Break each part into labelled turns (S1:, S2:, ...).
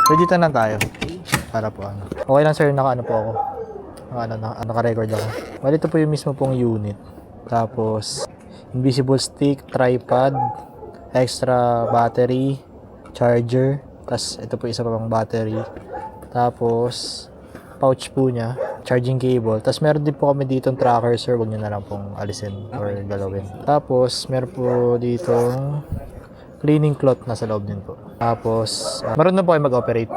S1: Ready na tayo. Para po ano. Okay lang sir, naka-ano po ako. Naka-record ako. Bali ito po yung mismo pong unit. Tapos, invisible stick, tripod, extra battery, charger. Tapos, ito po isa pa pang battery. Tapos, pouch po niya, charging cable. Tapos, meron din po kami dito tracker sir. Huwag nyo na lang pong alisin or galawin. Tapos, meron po dito cleaning cloth na sa loob din po. Tapos, marunong po kayo mag-operate.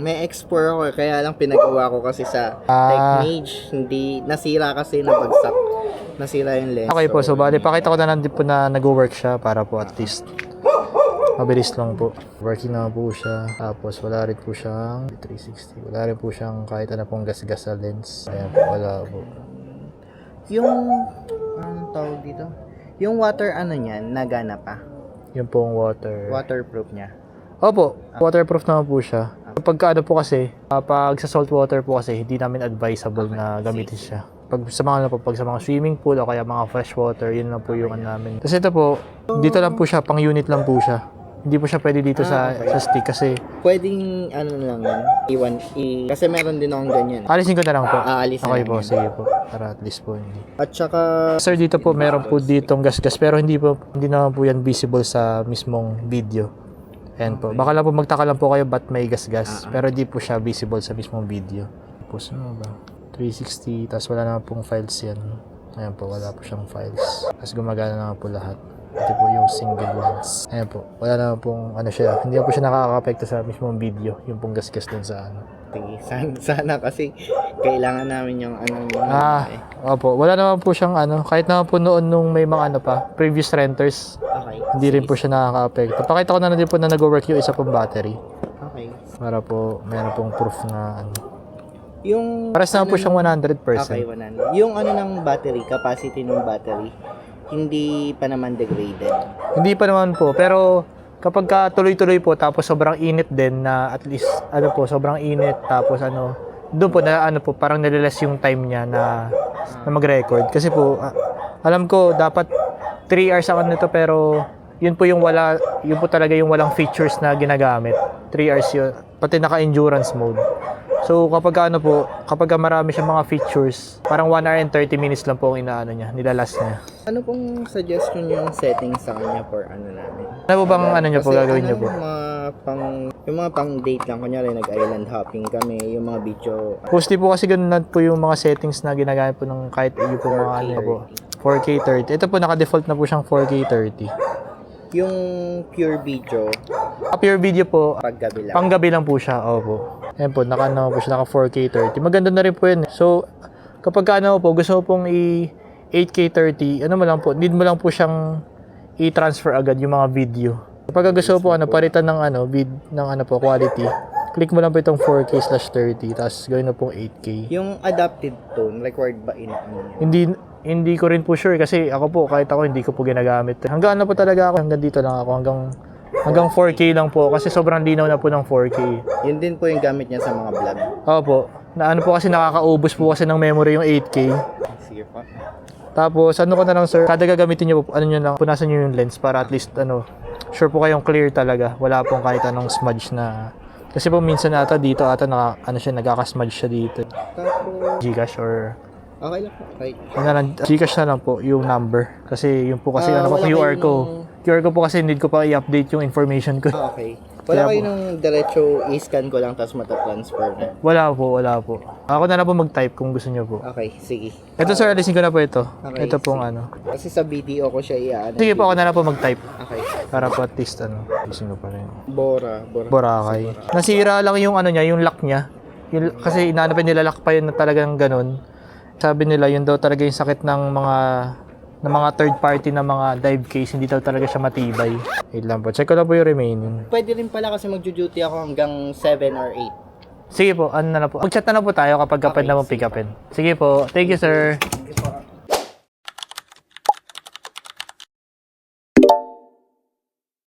S2: May X4 ako kaya lang pinagawa ko kasi sa Techmage. Hindi, nasira kasi, nabagsak. Nasira yung lens.
S1: Okay po, so bali, pakita ko na lang din po na nag-work siya para po at least mabilis lang po. Working na po siya. Tapos, wala rin po siyang 360. Wala rin po siyang kahit ano pong gas-gas sa lens. Ayan po, wala po.
S2: Yung, anong tawag dito? Yung water ano niyan, nagana pa.
S1: Yung pong
S2: Waterproof niya.
S1: Opo, waterproof naman po siya. Pagka ano po kasi, pag sa salt water po kasi, hindi namin advisable na gamitin siya. Pag sa mga swimming pool o kaya mga fresh water, yun lang po yung ano namin. Kasi ito po, dito lang po siya, pang unit lang po siya. Hindi po siya pwede dito sa stick kasi
S2: Pwedeng ano lang yan, kasi meron din akong ganyan.
S1: alisin ko na lang po.
S2: Aalisin
S1: Okay
S2: lang
S1: po,
S2: yan.
S1: sige po. Para at least po.
S2: At saka,
S1: Sir, dito po meron po ditong gas-gas pero hindi naman po yan visible sa mismong video. Ayan po. Baka lang po magtaka lang po kayo ba't may gas-gas. Pero hindi po siya visible sa mismong video. Tapos ano ba? 360, tapos wala naman pong files yan. Ayan po, wala po siyang files. Tapos gumagana naman po lahat. Ito po yung single lens. Ayan po, wala naman pong ano siya. Hindi po siya nakaka-apekto sa mismong video. Yung pong gas-gas dun sa ano.
S2: sana kasi kailangan namin yung ano yung
S1: Opo. Wala naman po siyang ano. Kahit naman po noon nung may mga ano pa, previous renters,
S2: Okay.
S1: hindi rin po siya nakaka-apekto. Pakita ko na din po na nag-work yung isa pong battery.
S2: Okay.
S1: Para po, meron pong proof na ano.
S2: Yung
S1: Pares naman po siyang 100%.
S2: Okay, 100. Yung ano ng battery, capacity ng battery, hindi pa naman degraded.
S1: Hindi pa naman po, pero kapag ka tuloy-tuloy po tapos sobrang init din na at least ano po, sobrang init tapos ano, doon po na ano po parang nalilas yung time niya na mag-record kasi po alam ko dapat 3 hours ako nito pero yun po talaga yung walang features na ginagamit. 3 hours yun, pati naka-endurance mode. So kapag marami siyang mga features, parang 1 hour and 30 minutes lang po ang inaano niya, nilalas niya.
S2: Ano pong suggestion yung settings sa kanya for ano namin?
S1: Ano po bang ano niyo po gagawin niyo po?
S2: Yung mga pang date lang, kunyari nag-island hopping kami, yung mga video.
S1: Mostly po kasi ganun na po yung mga settings na ginagamit po ng kahit yung po mga ano po. 4K 30. Ito po naka-default na po siyang 4K 30.
S2: Yung pure video,
S1: Pure video po,
S2: paggabi lang.
S1: panggabi lang po siya. Opo. Ayan po, naka 4K 30. Maganda na rin po yun. So, kapag gusto mo pong 8K 30, ano mo lang po, need mo lang po siyang i-transfer agad yung mga video. Kapag gusto mo po palitan ng quality, click mo lang po itong 4K/30, tapos gawin mo pong 8K.
S2: Yung adapted tone, required ba in ano yun?
S1: Hindi ko rin po sure kasi ako po, kahit ako hindi ko po ginagamit. Hanggang po talaga ako, hanggang dito lang ako, hanggang 4K lang po kasi sobrang linaw na po ng 4K.
S2: Yun din po yung gamit niya sa mga vlog.
S1: Opo. Na po kasi nakakaubos po kasi ng memory yung 8K.
S2: Sige pa.
S1: Tapos ko na lang sir, kada gagamitin niyo po, punasan niyo yung lens para at least sure po kayong clear talaga. Wala pong kahit anong smudge na. Kasi po minsan dito nagkaka-smudge siya dito.
S2: Tapos,
S1: Gcash or
S2: okay lang po. Okay.
S1: Gcash na lang po yung number. Kasi yung po kasi
S2: wala
S1: QR
S2: kayong-
S1: ko. QR ko po kasi need ko pa i-update yung information ko.
S2: Okay. Wala
S1: Kaya
S2: kayo
S1: po.
S2: nung diretso i-scan ko lang tapos mata-transfer na.
S1: Wala po. Ako na lang po mag-type kung gusto niyo po.
S2: Okay, sige.
S1: Ito sir, alisin ko na po ito.
S2: Okay,
S1: Ito pong
S2: Kasi sa video ko siya i-ano.
S1: Sige po, ako na lang po mag-type.
S2: Okay.
S1: Para po at least alisin ko pa rin.
S2: Bora.
S1: Boracay. Nasira lang yung yung lock niya. Kasi nilalak pa yun na talagang ganun. Sabi nila yun daw talaga yung sakit ng mga third party na mga dive case, hindi daw talaga siya matibay. Wait lang po, check ko lang po yung remaining.
S2: Pwede rin pala kasi mag-duty ako hanggang 7 or 8.
S1: Sige po, ano na lang po. Mag-chat na lang po tayo kapag pwede na mong pick upin. Sige po, thank you sir.